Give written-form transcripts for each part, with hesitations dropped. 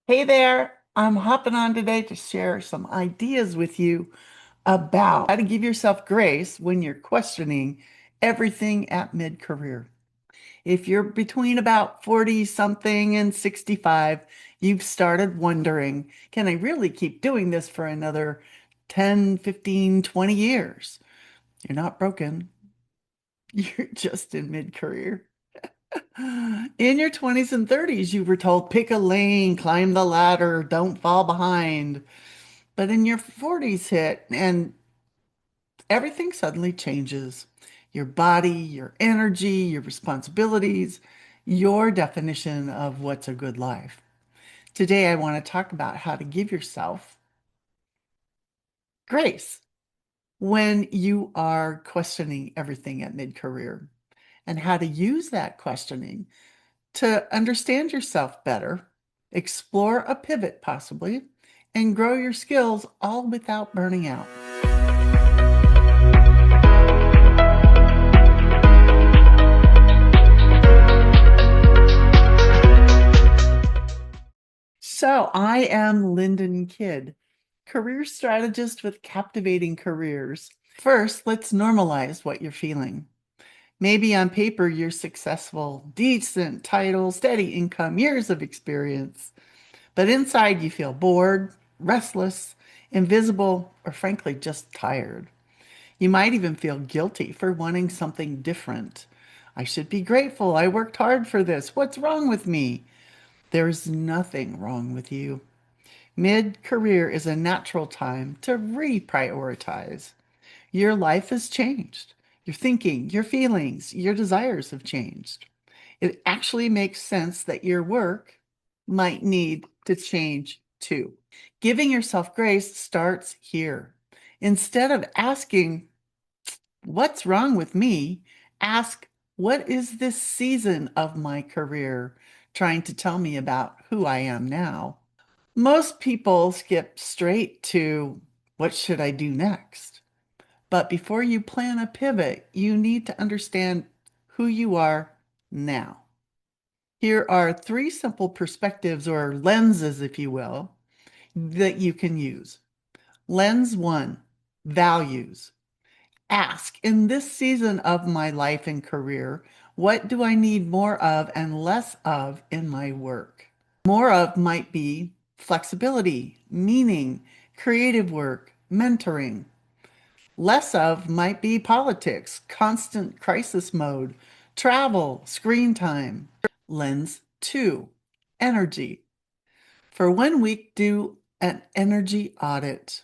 Hey there, I'm hopping on today to share some ideas with you about how to give yourself grace when you're questioning everything at mid-career. If you're between about 40 something and 65, you've started wondering, can I really keep doing this for another 10, 15, 20 years? You're not broken. You're just in mid-career. In your 20s and 30s, you were told pick a lane, climb the ladder, don't fall behind. But in your 40s hit and everything suddenly changes. Your body, your energy, your responsibilities, your definition of what's a good life. Today, I want to talk about how to give yourself grace when you are questioning everything at mid-career and how to use that questioning to understand yourself better, explore a pivot possibly, and grow your skills all without burning out. So, I am Lynden Kidd, career strategist with captivating careers. First, let's normalize what you're feeling. Maybe on paper you're successful, decent title, steady income, years of experience, but inside you feel bored, restless, invisible, or frankly just tired. You might even feel guilty for wanting something different. I should be grateful. I worked hard for this. What's wrong with me? There's nothing wrong with you. Mid career is a natural time to reprioritize. Your life has changed. Your thinking, your feelings, your desires have changed. It actually makes sense that your work might need to change too. Giving yourself grace starts here. Instead of asking, what's wrong with me? Ask, what is this season of my career trying to tell me about who I am now? Most people skip straight to what should I do next? But before you plan a pivot, you need to understand who you are now. Here are three simple perspectives or lenses, if you will, that you can use. Lens one, values. Ask, in this season of my life and career, what do I need more of and less of in my work? More of might be flexibility, meaning, creative work, mentoring. Less of might be politics, constant crisis mode, travel, screen time. Lens two, energy. For 1 week, do an energy audit.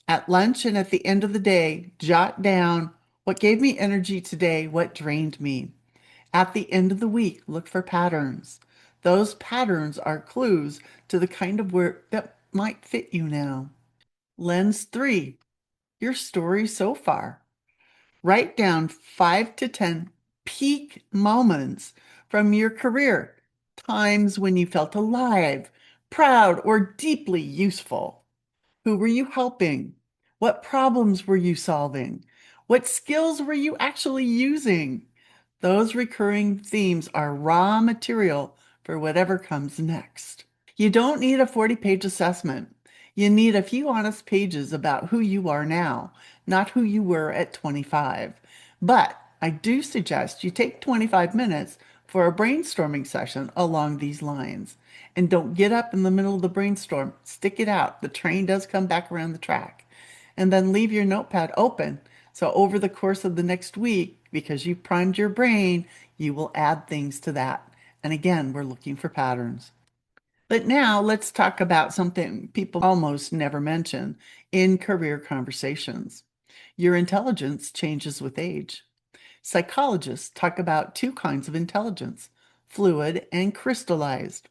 At lunch and at the end of the day, jot down what gave me energy today, what drained me. At the end of the week, look for patterns. Those patterns are clues to the kind of work that might fit you now. Lens three, your story so far. Write down 5 to 10 peak moments from your career, times when you felt alive, proud, or deeply useful. Who were you helping? What problems were you solving? What skills were you actually using? Those recurring themes are raw material for whatever comes next. You don't need a 40-page assessment. You need a few honest pages about who you are now, not who you were at 25. But I do suggest you take 25 minutes for a brainstorming session along these lines. And don't get up in the middle of the brainstorm. Stick it out. The train does come back around the track. And then leave your notepad open. So over the course of the next week, because you've primed your brain, you will add things to that. And again, we're looking for patterns. But now let's talk about something people almost never mention in career conversations. Your intelligence changes with age. Psychologists talk about two kinds of intelligence, fluid and crystallized.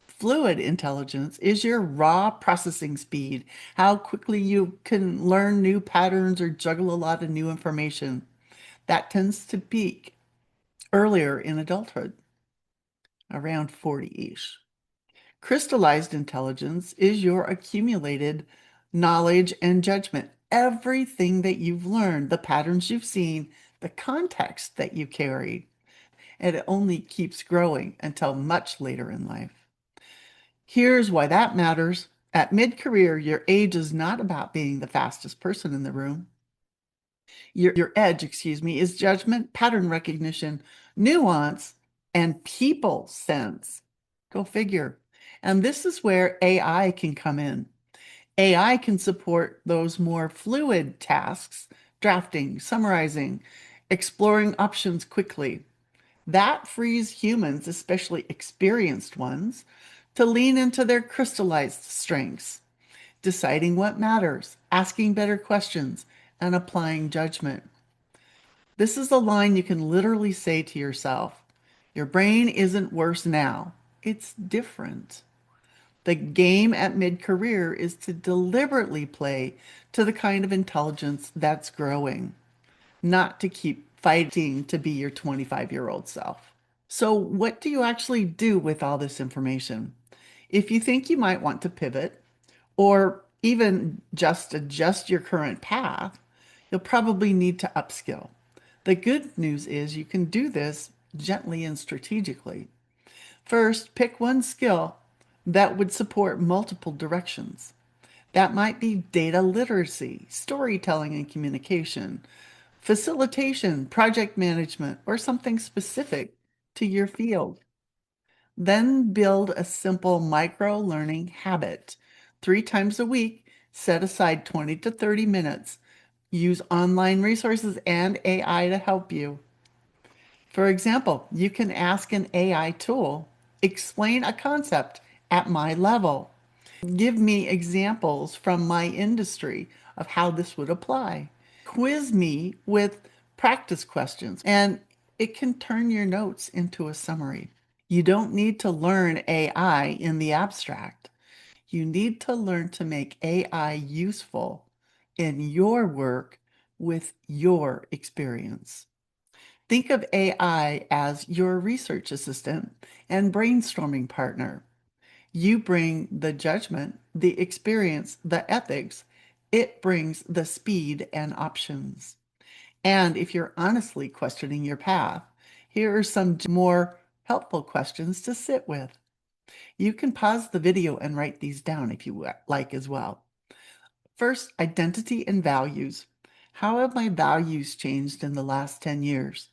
Fluid intelligence is your raw processing speed, how quickly you can learn new patterns or juggle a lot of new information. That tends to peak earlier in adulthood, around 40-ish. Crystallized intelligence is your accumulated knowledge and judgment. Everything that you've learned, the patterns you've seen, the context that you carry, and it only keeps growing until much later in life. Here's why that matters. At mid-career, your age is not about being the fastest person in the room. Your edge, is judgment, pattern recognition, nuance, and people sense. Go figure. And this is where AI can come in. AI can support those more fluid tasks, drafting, summarizing, exploring options quickly. That frees humans, especially experienced ones, to lean into their crystallized strengths, deciding what matters, asking better questions, and applying judgment. This is a line you can literally say to yourself. Your brain isn't worse now. It's different. The game at mid-career is to deliberately play to the kind of intelligence that's growing, not to keep fighting to be your 25-year-old self. So, what do you actually do with all this information? If you think you might want to pivot or even just adjust your current path, you'll probably need to upskill. The good news is you can do this gently and strategically. First, pick one skill that would support multiple directions. That might be data literacy, storytelling and communication, facilitation, project management, or something specific to your field. Then build a simple micro learning habit. 3 times a week, set aside 20 to 30 minutes. Use online resources and AI to help you. For example, you can ask an AI tool, explain a concept at my level. Give me examples from my industry of how this would apply. Quiz me with practice questions, and it can turn your notes into a summary. You don't need to learn AI in the abstract. You need to learn to make AI useful in your work with your experience. Think of AI as your research assistant and brainstorming partner. You bring the judgment, the experience, the ethics. It brings the speed and options. And if you're honestly questioning your path, here are some more helpful questions to sit with. You can pause the video and write these down if you like as well. First, identity and values. How have my values changed in the last 10 years?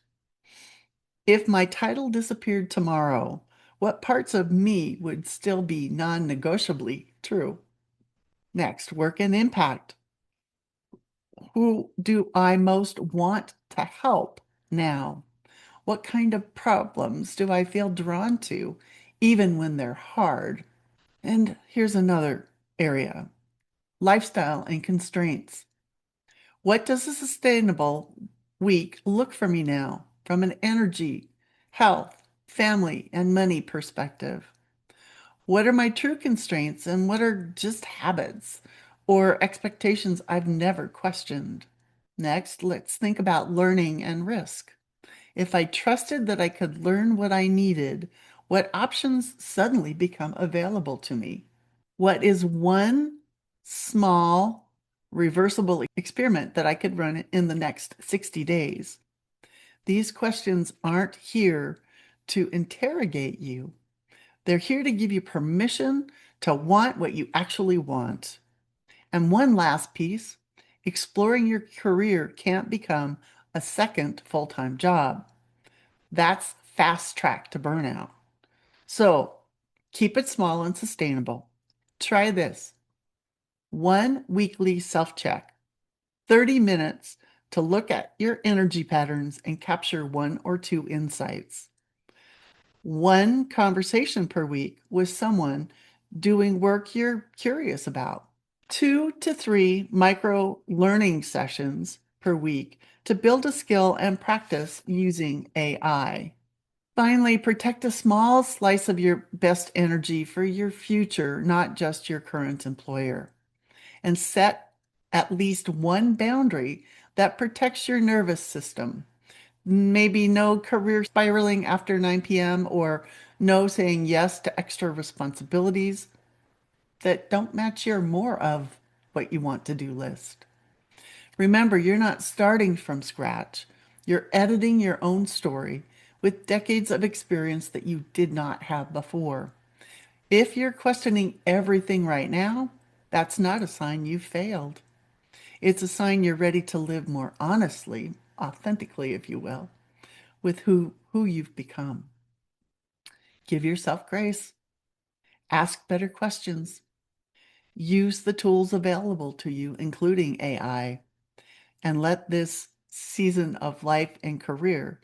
If my title disappeared tomorrow, what parts of me would still be non-negotiably true? Next, work and impact. Who do I most want to help now? What kind of problems do I feel drawn to, even when they're hard? And here's another area, lifestyle and constraints. What does a sustainable week look for me now from an energy, health, family, and money perspective? What are my true constraints and what are just habits or expectations I've never questioned? Next, let's think about learning and risk. If I trusted that I could learn what I needed, what options suddenly become available to me? What is one small reversible experiment that I could run in the next 60 days? These questions aren't here to interrogate you. They're here to give you permission to want what you actually want. And one last piece, exploring your career can't become a second full-time job. That's fast track to burnout. So keep it small and sustainable. Try this. One weekly self-check, 30 minutes to look at your energy patterns and capture one or two insights. One conversation per week with someone doing work you're curious about. 2 to 3 micro learning sessions per week to build a skill and practice using AI. Finally, protect a small slice of your best energy for your future, not just your current employer. And set at least one boundary that protects your nervous system. Maybe no career spiraling after 9 p.m. or no saying yes to extra responsibilities that don't match your more of what you want to do list. Remember, you're not starting from scratch. You're editing your own story with decades of experience that you did not have before. If you're questioning everything right now, that's not a sign you've failed. It's a sign you're ready to live more honestly, authentically, if you will, with who you've become. Give yourself grace. Ask better questions. Use the tools available to you, including AI, and let this season of life and career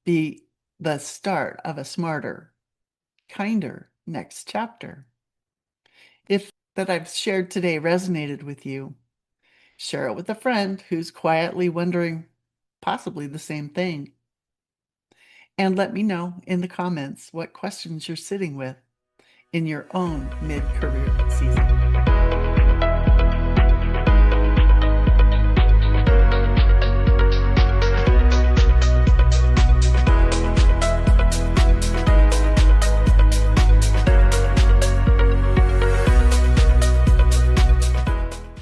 be the start of a smarter, kinder next chapter. If that I've shared today resonated with you, share it with a friend who's quietly wondering possibly the same thing. And let me know in the comments what questions you're sitting with in your own mid-career season.